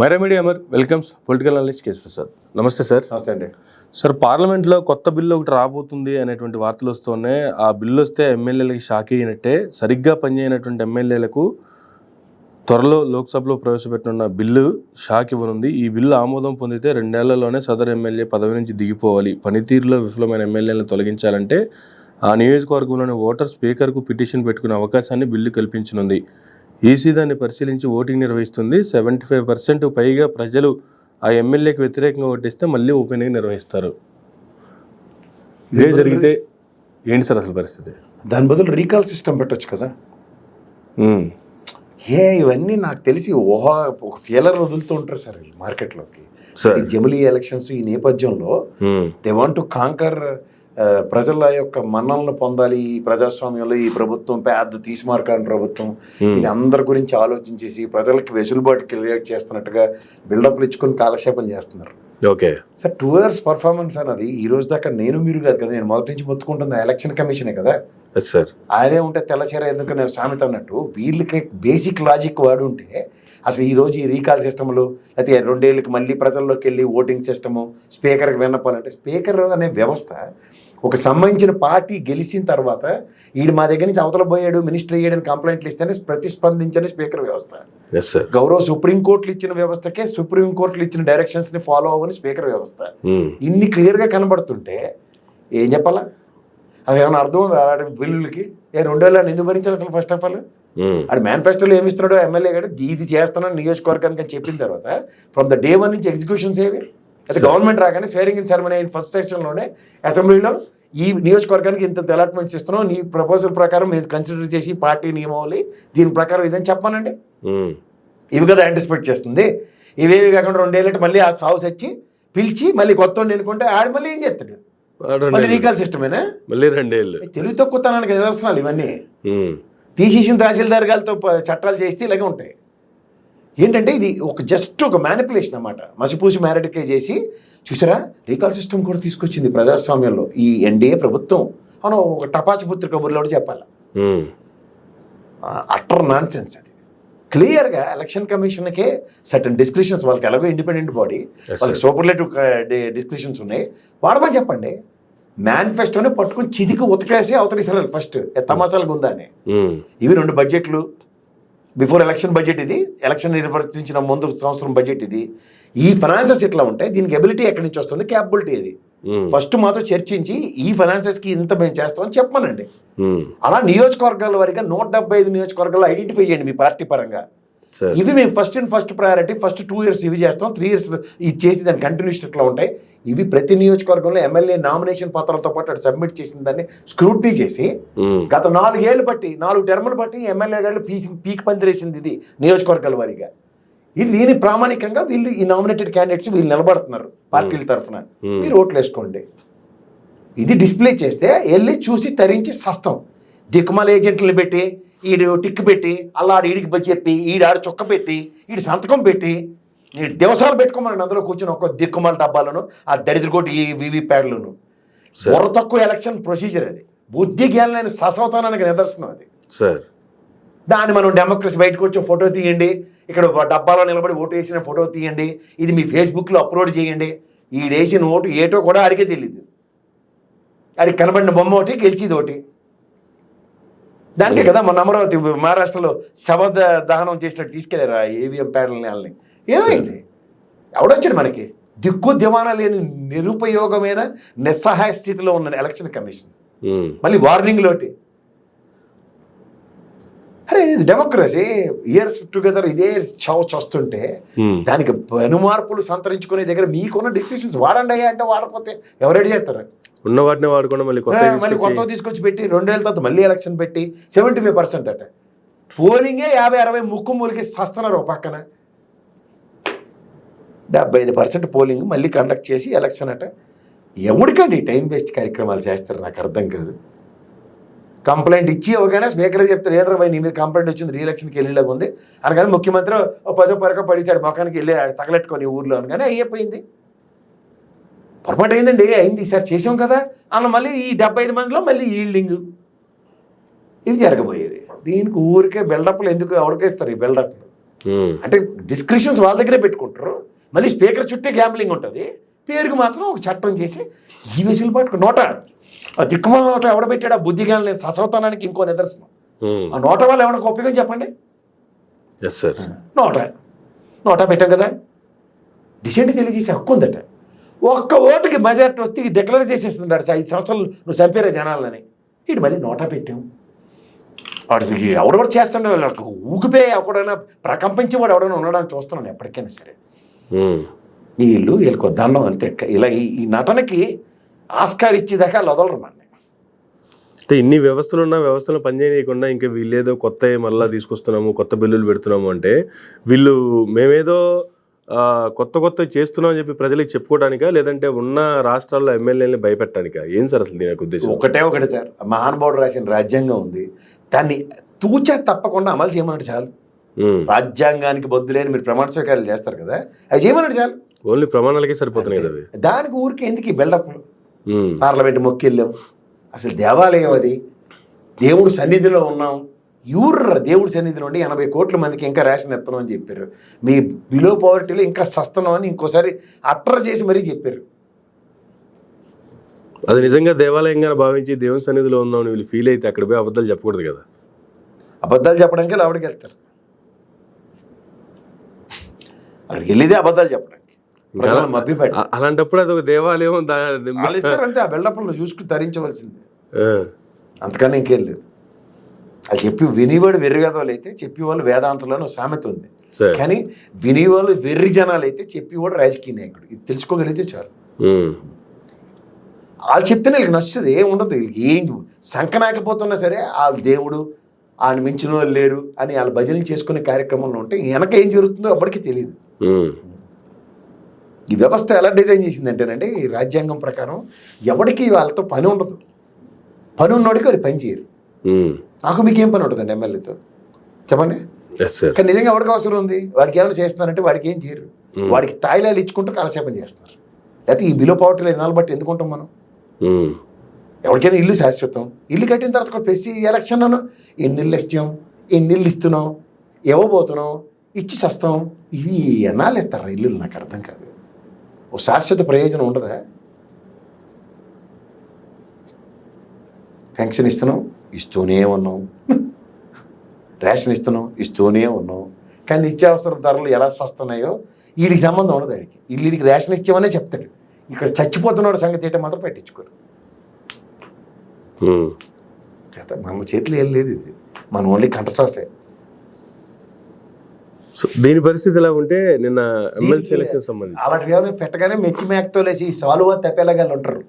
Myra media Amar welcomes political analyst KS Prasad. నమస్తే sir. నమస్తే అండి. సార్, పార్లమెంట్లో కొత్త బిల్లు ఒకటి రాబోతుంది అనేటువంటి వార్తలు వస్తూనే ఆ బిల్లు వస్తే ఎమ్మెల్యేలకి షాక్ అయినట్టే, సరిగ్గా పనిచేయనటువంటి ఎమ్మెల్యేలకు త్వరలో లోక్సభలో ప్రవేశపెట్టనున్న బిల్లు షాక్ ఇవ్వనుంది. ఈ బిల్లు ఆమోదం పొందితే 2 ఏళ్లలోనే సదరు ఎమ్మెల్యే పదవి నుంచి దిగిపోవాలి. పనితీరులో విఫలమైన ఎమ్మెల్యేలను తొలగించాలంటే ఆ నియోజకవర్గంలోని ఓటర్ స్పీకర్కు పిటిషన్ పెట్టుకునే అవకాశాన్ని బిల్లు కల్పించనుంది. ఈసీ దాన్ని పరిశీలించి ఓటింగ్ నిర్వహిస్తుంది. 75% పైగా ప్రజలు ఆ ఎమ్మెల్యేకి వ్యతిరేకంగా ఓటేస్తే మళ్ళీ ఉప ఎన్నిక నిర్వహిస్తారు. ఇదే జరిగితే ఏంటి సార్ అసలు పరిస్థితి? దాని బదులు రీకాల్ సిస్టమ్ పెట్టొచ్చు కదా. ఇవన్నీ నాకు తెలిసి ఒక ఫీలర్ వదులుతూ ఉంటారు సార్ మార్కెట్లోకి. జమిలీ ఎలక్షన్స్ ఈ నేపథ్యంలో దే వాంట్ టు కాంకర్ ప్రజల యొక్క మన్నలను పొందాలి. ఈ ప్రజాస్వామ్యంలో ఈ ప్రభుత్వం పెద్ద తీసిమార్కాని ప్రభుత్వం, ఇది అందరి గురించి ఆలోచించేసి ప్రజలకి వెసులుబాటు క్రియేట్ చేస్తున్నట్టుగా బిల్డప్లు ఇచ్చుకొని కాలక్షేపం చేస్తున్నారు. ఓకే సార్, 2 years పర్ఫార్మెన్స్ అన్నది ఈ రోజు దాకా నేను మీరు కాదు కదా, నేను మొదటి నుంచి మొత్తుకుంటున్న ఎలక్షన్ కమిషనే కదా. ఆయనే ఉంటే తెల్లచీర ఎందుకనే సామెత అన్నట్టు వీళ్ళకి బేసిక్ లాజిక్ వాడు ఉంటే అసలు ఈ రోజు ఈ రీకాల్ సిస్టమ్లు లేకపోతే 2 ఏళ్ళకి మళ్ళీ ప్రజల్లోకి వెళ్ళి ఓటింగ్ సిస్టము, స్పీకర్కి విన్నపాలంటే స్పీకర్ అనే వ్యవస్థ ఒక సంబంధించిన పార్టీ గెలిచిన తర్వాత ఈడు మా దగ్గర నుంచి అవతల పోయాడు, మినిస్టర్ అయ్యాడని కంప్లైంట్లు ఇస్తేనే ప్రతిస్పందించని స్పీకర్ వ్యవస్థ. గౌరవ సుప్రీంకోర్టులు ఇచ్చిన వ్యవస్థకే సుప్రీంకోర్టులు ఇచ్చిన డైరెక్షన్స్ ని ఫాలో అవ్వని స్పీకర్ వ్యవస్థ. ఇన్ని క్లియర్గా కనబడుతుంటే ఏం చెప్పాలా? అవి ఏమైనా అర్థం ఉందా అలాంటి బిల్లులకి? 2 ఏళ్ళని ఎందుకు భరించాలి అసలు? ఫస్ట్ ఆఫ్ ఆల్ అది మేనిఫెస్టోలో ఏమి ఇస్తున్నాడో ఎమ్మెల్యే గారు ఇది చేస్తానని నియోజకవర్గానికి అని చెప్పిన తర్వాత ఫ్రమ్ ద డే 1 నుంచి ఎగ్జిక్యూషన్స్ ఏవి? అయితే గవర్నమెంట్ రాగానే స్వేరింగ్ ఇన్ సెరమనీ అయిన ఫస్ట్ సెక్షన్లోనే అసెంబ్లీలో ఈ నియోజకవర్గానికి ఇంత అలాట్మెంట్స్ ఇస్తున్నాం, నీ ప్రపోజల్ ప్రకారం మీరు కన్సిడర్ చేసి పార్టీ నియమావళి దీని ప్రకారం ఇదని చెప్పానండి. ఇవి కదా యాంటిసిపేట్ చేస్తుంది. ఇవేవి కాకుండా 2 ఏళ్ళకి మళ్ళీ ఆ హౌస్ వచ్చి పిలిచి మళ్ళీ కొత్త ఎన్నుకుంటే ఆడు మళ్ళీ ఏం చేస్తాడు? మళ్ళీ రీకాల్ సిస్టమేనా? మళ్ళీ 2 ఏళ్ళు తెలుగు తక్కువతనానికి నిదర్శనాలు ఇవన్నీ. తీసేసిన తహసీల్దార్ గారితో చట్టాలు చేస్తే ఇలాగే ఉంటాయి. ఏంటంటే ఇది జస్ట్ ఒక మ్యానిపులేషన్ అన్నమాట. మసిపూసి మ్యారడికే చేసి చూసారా రీకాల్ సిస్టమ్ కూడా తీసుకొచ్చింది ప్రజాస్వామ్యంలో ఈ ఎన్డీఏ ప్రభుత్వం అని ఒక టపాచిపుత్ర కబుర్లో చెప్పాలి. అటర్ నాన్ సెన్స్ అది. క్లియర్గా ఎలక్షన్ కమిషన్కే సర్టన్ డిస్క్రిషన్స్, వాళ్ళకి ఎలాగో ఇండిపెండెంట్ బాడీ, వాళ్ళకి సూపర్లేటివ్ డిస్క్రిషన్స్ ఉన్నాయి, వాడమని చెప్పండి. మేనిఫెస్టోని పట్టుకుని చిదికి ఉతకేసి అవతలిసారు ఫస్ట్ తమాసాలకు ఉందా అని. ఇవి 2 బడ్జెట్లు, బిఫోర్ ఎలక్షన్ బడ్జెట్ ఇది, ఎలక్షన్ నిర్వర్తించిన ముందు సంవత్సరం బడ్జెట్ ఇది. ఈ ఫైనాన్సెస్ ఎట్లా ఉంటాయి, దీనికి ఎబిలిటీ ఎక్కడి నుంచి వస్తుంది, క్యాపబిలిటీ అది ఫస్ట్ మాతో చర్చించి ఈ ఫైనాన్సెస్కి ఇంత మేము చేస్తామని చెప్పమనండి. అలా నియోజకవర్గాల వారిగా 175 నియోజకవర్గాలు ఐడెంటిఫై చేయండి మీ పార్టీ పరంగా. ఇవి మేము ఫస్ట్ ప్రయారిటీ, ఫస్ట్ 2 years ఇవి చేస్తాం, 3 years ఇది చేసి దాని కంటిన్యూషన్ ఎట్లా ఉంటాయి. ఇవి ప్రతి నియోజకవర్గంలో ఎమ్మెల్యే నామినేషన్ పత్రాలతో పాటు అటు సబ్మిట్ చేసిన దాన్ని స్క్రూటినీ చేసి గత 4 ఏళ్ళు బట్టి 4 టర్ములు బట్టి ఎమ్మెల్యే గారు పీక్ పందిరేసింది ఇది నియోజకవర్గాల వారిగా. ఇది దీని ప్రామాణికంగా వీళ్ళు ఈ నామినేటెడ్ క్యాండిడేట్స్ వీళ్ళు నిలబడుతున్నారు పార్టీల తరఫున, మీరు ఓట్లు వేసుకోండి. ఇది డిస్ప్లే చేస్తే వెళ్ళి చూసి తరించి సస్తం. దిక్కుమాల ఏజెంట్లను పెట్టి ఈడు టిక్ పెట్టి అల్లాడు ఈడికి చెప్పి ఈడాడు చొక్క పెట్టి ఈడు సంతకం పెట్టి ఈ దివసాలు పెట్టుకోమని అందులో కూర్చొని ఒక దిక్కుమాల డబ్బాలను ఆ దరిద్రకోటి ఈ వీవీప్యాడ్లను. బుర్ర తక్కువ ఎలక్షన్ ప్రొసీజర్ అది. బుద్ధి జ్ఞానం ససవతానానికి నిదర్శనం అది. దాన్ని మనం డెమోక్రసీ బయటకు వచ్చి ఫోటో తీయండి, ఇక్కడ డబ్బాలో నిలబడి ఓటు వేసిన ఫోటో తీయండి, ఇది మీ ఫేస్బుక్లో అప్లోడ్ చేయండి. ఈడేసిన ఓటు ఏటో కూడా అడిగే తెలియదు. అడిగి కనబడిన బొమ్మ ఒకటి గెలిచేది ఒకటి. దానికే కదా మన అమరావతి మహారాష్ట్రలో శవ దహనం చేసినట్టు తీసుకెళ్లారు ఆ ఏవిఎం ప్యాడల్ని. వాళ్ళని ఏమైంది? ఎవడొచ్చాడు మనకి? దిక్కు దివానా లేని నిరుపయోగమైన నిస్సహాయ స్థితిలో ఉన్న ఎలక్షన్ కమిషన్ మళ్ళీ వార్నింగ్ లోటి. అరే ఇది డెమోక్రసీ, ఇయర్స్ టుగెదర్ ఇదే చస్తుంటే దానికి అనుమార్పులు సంతరించుకునే దగ్గర మీకున్న డిస్కషన్స్ వాడండి అయ్యా అంటే వాడకపోతే ఎవరు రెడీ చేస్తారు? ఉన్న వాటిని వాడుకోవడం మళ్ళీ కొత్త తీసుకొచ్చి పెట్టి 2 ఏళ్ళ తర్వాత మళ్ళీ ఎలక్షన్ పెట్టి 75% అట పోలింగే 50-60 ముక్కు మూలికి సస్తున్నారు. ఒక పక్కన 75% పోలింగ్ మళ్ళీ కండక్ట్ చేసి ఎలక్షన్ అట. ఎవరికండి టైం వేస్ట్ కార్యక్రమాలు చేస్తారు? నాకు అర్థం కాదు. కంప్లైంట్ ఇచ్చి ఇవ్వగానే స్పీకర్ చెప్తారు ఏదో నీ మీద కంప్లైంట్ వచ్చింది, రీఎలక్షన్కి వెళ్ళేలాగా ఉంది అనగానే ముఖ్యమంత్రి 10 పడిసాడు మొఖానికి వెళ్ళి తగలెట్టుకొని ఊర్లో అనగానే అయిపోయింది. పొరపాటు అయిందండి, అయింది సార్ చేసాం కదా అన్న మళ్ళీ ఈ 75 మందిలో మళ్ళీ ఈల్డింగ్ ఇవి జరగబోయేది. దీనికి ఊరికే బిల్డప్లు ఎందుకు ఎవరికేస్తారు? ఈ బిల్డప్లు అంటే డిస్క్రిప్షన్స్ వాళ్ళ దగ్గరే పెట్టుకుంటారు, మళ్ళీ స్పీకర్ చుట్టే గ్యాంబ్లింగ్ ఉంటుంది, పేరుకి మాత్రం ఒక చట్టం చేసి ఈ వెసులుబాటు నోట ఆ దిక్కుమాల నోట ఎవడ పెట్టాడు ఆ బుద్ధి జ్ఞానం లేదు ససవతానానికి ఇంకో నిదర్శనం. ఆ నోట వాళ్ళు ఎవరికి ఉపయోగం చెప్పండి. నోటా పెట్టాం కదా, డిసెంట్ తెలియజేసే హక్కు ఉందట. ఒక్క ఓటుకి మెజార్టీ వస్తే డిక్లేర్ చేసేస్తున్నాడు 5 సంవత్సరాలు నువ్వు చంపేరే జనాలని. ఇటు మళ్ళీ నోటా పెట్టాం. వాడికి ఎవడెవడు చేస్తుండే వాళ్ళకి ఊగిపోయి ఎవడైనా ప్రకంపించేవాడు ఎవడైనా ఉండడానికి చూస్తున్నాను ఎప్పటికైనా సరే. వీళ్ళకి దండం అంతే. ఇలా ఈ నటనకి ఆస్కార్ ఇచ్చేదాకా వదలరు మన. అంటే ఇన్ని వ్యవస్థలు ఉన్న వ్యవస్థలు పనిచేయకుండా ఇంకా వీళ్ళేదో కొత్త మళ్ళీ తీసుకొస్తున్నాము, కొత్త బిల్లులు పెడుతున్నాము అంటే వీళ్ళు మేమేదో కొత్త చేస్తున్నాం అని చెప్పి ప్రజలకు చెప్పుకోవడానికా, లేదంటే ఉన్న రాష్ట్రాల్లో ఎమ్మెల్యేలని భయపెట్టడానికా? ఏం సార్ అసలు దీనికి ఉద్దేశం? ఒకటే సార్, మహానుభావుడు రాసిన రాజ్యాంగం ఉంది, దాన్ని తూచా తప్పకుండా అమలు చేయమన్నట్టు చాలు. రాజ్యాంగానికి బొద్దులేని మీరు ప్రమాణ స్వీకారాలు చేస్తారు కదా, అవి చేయమన్నట్టు చాలు. ఓన్లీ ప్రమాణాలకే సరిపోతున్నాయి కదా. దానికి ఊరికి ఎందుకు ఈ బిల్డప్లు? పార్లమెంట్ మొక్కెళ్ళాం, అసలు దేవాలయం అది, దేవుడు సన్నిధిలో ఉన్నాం. యూర్ర దేవుడి సన్నిధిలో ఉండి 80 కోట్ల మందికి ఇంకా రేషన్ ఎత్తనం అని చెప్పారు. మీ బిలో పవర్టీలో ఇంకా సస్తనం అని ఇంకోసారి అట్టర్ చేసి మరీ చెప్పారు. అది నిజంగా దేవాలయంగా భావించి దేవుని సన్నిధిలో ఉన్నాం వీళ్ళు ఫీల్ అయితే అక్కడ పోయి అబద్ధాలు చెప్పకూడదు కదా. అబద్ధాలు చెప్పడానికి లోపలికి వెళ్తారు, అక్కడికి వెళ్ళేదే అబద్ధాలు చెప్పడానికి. అలాంటప్పుడు అది ఒక దేవాలయం అంతే. ఆ బిల్డప్లో చూసుకుని తరించవలసింది, అంతకన్నా ఇంకేం లేదు. అది చెప్పి వినివాడు వెర్రిగదవాళ్ళు అయితే చెప్పేవాళ్ళు వేదాంతంలోనే సామెత ఉంది. కానీ వినివాళ్ళు వెర్రి జనాలు అయితే చెప్పేవాడు రాజకీయ నాయకుడు. ఇది తెలుసుకోగలిగితే చాలు. వాళ్ళు చెప్తేనే వీళ్ళకి నచ్చుతుంది, ఏం ఉండదు వీళ్ళకి. ఏం సంకనాకపోతున్నా సరే వాళ్ళ దేవుడు ఆయన మించిన వాళ్ళు లేరు అని వాళ్ళ భజనలు చేసుకునే కార్యక్రమంలో ఉంటే వెనక ఏం జరుగుతుందో అప్పటికీ తెలియదు. ఈ వ్యవస్థ ఎలా డిజైన్ చేసిందంటేనండి, ఈ రాజ్యాంగం ప్రకారం ఎవరికి వాళ్ళతో పని ఉండదు. పని ఉన్నోడికి వాడి పని చేయరు. నాకు మీకేం పని ఉంటుందండి ఎమ్మెల్యేతో చెప్పండి? కానీ నిజంగా ఎవరికి అవసరం ఉంది? వాడికి ఏమైనా చేస్తున్నారంటే వాడికి ఏం చేయరు. వాడికి తాయిలాలు ఇచ్చుకుంటూ కాలక్షేపం చేస్తున్నారు. అయితే ఈ బిలో పవర్టీలో ఎన్నాళ్ళు బట్టి ఎందుకుంటాం మనం? ఎవరికైనా ఇల్లు శాశ్వతం. ఇల్లు కట్టిన తర్వాత కూడా ప్రతి ఎలక్షన్ ఎన్ని ఇల్లు ఇస్తాం, ఎన్ని ఇల్లు ఇస్తున్నాం, ఇవ్వబోతున్నాం, ఇచ్చి సస్తాం. ఇవి ఎన్నాళ్ళు ఇస్తారా ఇల్లులు? నాకు అర్థం కాదు. ఓ శాశ్వత ప్రయోజనం ఉండదా? పెన్షన్ ఇస్తున్నాం, ఇస్తూనే ఉన్నాం. రేషన్ ఇస్తున్నాం, ఇస్తూనే ఉన్నాం. కానీ నిత్యావసర ధరలు ఎలా సస్తున్నాయో వీడికి సంబంధం ఉండదు. వాడికి వీడికి రేషన్ ఇచ్చామనే చెప్తాడు. ఇక్కడ చచ్చిపోతున్నాడు సంగతి ఏంటో మాత్రం పట్టించుకోరు. మన చేతిలో ఏం లేదు, ఇది మన ఓన్లీ కంఠశ్వాసే. దీని పరిస్థితి ఎలా ఉంటే నిన్న ఎమ్మెల్సీ ఎలక్షన్ సంబంధించి అలాంటి పెట్టగానే మెచ్చి మేకతో లేచి సాలువా తెప్పేలాగాలు ఉంటారు.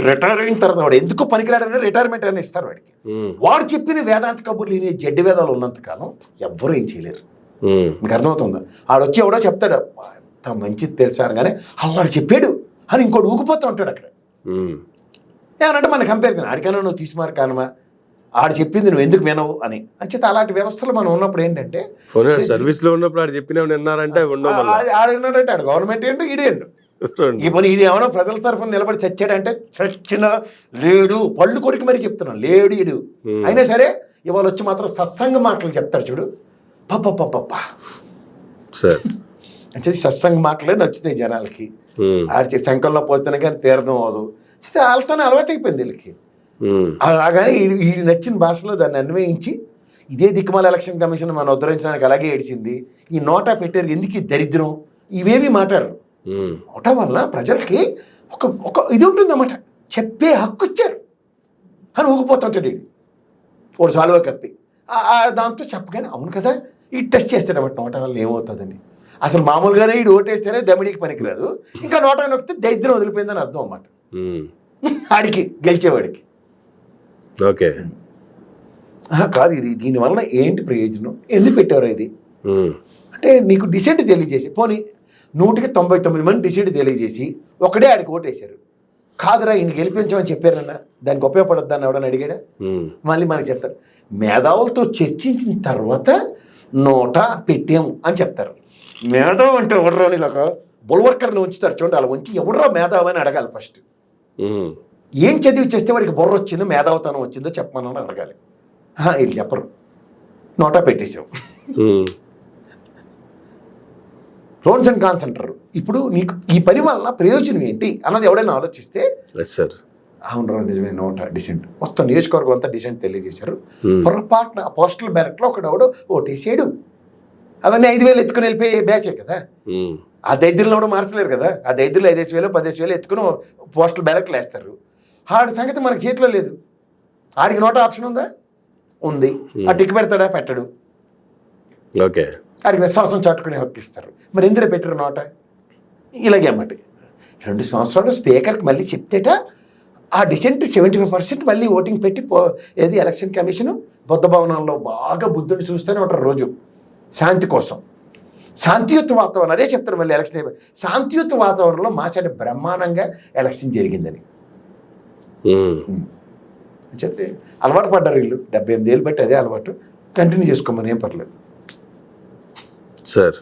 రిటైర్ అయిన తర్వాత వాడు ఎందుకు పనికిరాడని రిటైర్మెంట్ అని ఇస్తారు వాడికి. వాడు చెప్పిన వేదాంత కబుర్లు ఈ జడ్డి వేదాలు ఉన్నంతకాలం ఎవ్వరూ ఏం చేయలేరు. మీకు అర్థమవుతుందా? ఆడొచ్చి ఎవడో చెప్తాడు అంత మంచిది తెలుసా అనగానే అల్లాడు చెప్పాడు అని ఇంకోటి ఊగిపోతూ ఉంటాడు అక్కడ. ఏమనంటే మన కంపారిజన్ ఆడికైనా నువ్వు తీసుమారు కానమా, ఆడు చెప్పింది నువ్వు ఎందుకు వినవు అని. అంచేత అలాంటి వ్యవస్థలు మనం ఉన్నప్పుడు ఏంటంటే సర్వీస్ లో ఉన్నప్పుడు ఆడు చెప్పినా విన్నారంటే ఆడున్నారంటే ఆడు గవర్నమెంట్ ఏంటో ఈడేండు. ఈ పని ఈడు ఏమన్నా ప్రజల తరఫున నిలబడి చచ్చాడంటే చచ్చిన లేడు, పళ్ళు కొరికి మరీ చెప్తున్నాను లేడు ఈడు. అయినా సరే ఇవాళ వచ్చి మాత్రం సత్సంగ మాటలు చెప్తాడు చూడు. పప్ప అంటే సత్సంగ మాటలే నచ్చుతాయి జనాలకి. ఆడి శంఖంలో పోతేనే కానీ తీర్థం అవదు. వాళ్ళతోనే అలవాటు అయిపోయింది వీళ్ళకి. అలాగానే ఈ నచ్చిన భాషలో దాన్ని అన్వయించి ఇదే దిక్కుమాల ఎలక్షన్ కమిషన్ మనం ఉద్ధరించడానికి అలాగే ఏడిచింది. ఈ నోటా పెట్టారు ఎందుకు, ఈ దరిద్రం ఇవేవి మాట్లాడరు. నోటా వల్ల ప్రజలకి ఒక ఇది ఉంటుందన్నమాట, చెప్పే హక్కు ఇచ్చారు అని ఊగిపోతుంటాడు వీడు. ఒక సాలువా కప్పి దాంతో చెప్పగానే అవును కదా ఈ టెస్ట్ చేస్తాడన్నమాట నోటా వల్ల ఏమవుతుందని. అసలు మామూలుగానే వీడు ఓటేస్తేనే దమిడికి పనికిరాదు, ఇంకా నోటా నొక్కితే దరిద్రం వదిలిపోయిందని అర్థం అన్నమాట ఆడికి, గెలిచేవాడికి. ఓకే కాదు ఇది దీనివల్ల ఏంటి ప్రయోజనం, ఎందుకు పెట్టారు ఇది అంటే నీకు డిసెంట్ తెలియజేసి పోనీ 199 మంది డిసెంట్ తెలియజేసి ఒకడే ఆడికి ఓటేశారు. కాదురా ఈయన గెలిపించమని చెప్పారన్నా దానికి ఉపయోగపడద్దని ఎవడని అడిగాడా? మళ్ళీ మనకి చెప్తారు మేధావులతో చర్చించిన తర్వాత నోటా పెట్టాము అని చెప్తారు. మేధావు అంటే ఎవడరాని ఇలాగ బుల్వర్కర్ని ఉంచుతారు చూడండి, అలా ఉంచి ఎవడరా మేధావు అని అడగాలి ఫస్ట్. ఏం చదివి చేస్తే వాడికి బుర్ర వచ్చిందో మేధావుతనం వచ్చిందో చెప్పమని అడగాలి. వీళ్ళు చెప్పరు, నోటా పెట్టేసాం. లోన్స్ అండ్ కాన్స్ అంటారు. ఇప్పుడు నీకు ఈ పని వల్ల ప్రయోజనం ఏంటి అన్నది ఎవడైనా ఆలోచిస్తే ఎస్ సార్. అవునరా నిజమే నోట డిసెంట్ మొత్తం నియోజకవర్గం అంతా డిసెంట్ తెలియజేశారు. పొరపాటున పోస్టల్ బ్యాలెట్లో ఒకడెవడో ఓటేసాడు. అవన్నీ 5,000 ఎత్తుకుని వెళ్ళిపోయే బ్యాచే కదా. ఆ దైద్యులను కూడా మార్చలేరు కదా. ఆ దైద్యులు 5,000 10,000 ఎత్తుకుని పోస్టల్ బ్యాలెట్లు వేస్తారు. ఆడి సంగతి మనకి చేతిలో లేదు. ఆడికి నోట ఆప్షన్ ఉందా? ఉంది. ఆ టిక్ పెడతాడా? పెట్టడు. ఓకే. ఆడికి విశ్వాసం చాటుకునే హక్కు ఇస్తారు. మరి ఎందులో పెట్టరు నోట? ఇలాగే అన్నమాట. 2 సంవత్సరాలు స్పీకర్కి మళ్ళీ చెప్తేట ఆ డిసెంట్ 75% మళ్ళీ ఓటింగ్ పెట్టి ఏది ఎలక్షన్ కమిషన్ బుద్ధ భవనంలో బాగా బుద్ధుని చూస్తూనే ఉంటారు రోజు శాంతి కోసం. శాంతియుత వాతావరణం అదే చెప్తారు మళ్ళీ ఎలక్షన్ శాంతియుత వాతావరణంలో మాసాడి బ్రహ్మాండంగా ఎలక్షన్ జరిగిందని చెప్తే అలవాటు పడ్డారు వీళ్ళు. 78 ఏళ్ళు బట్టి అదే అలవాటు కంటిన్యూ చేసుకోమని ఏం పర్లేదు సార్.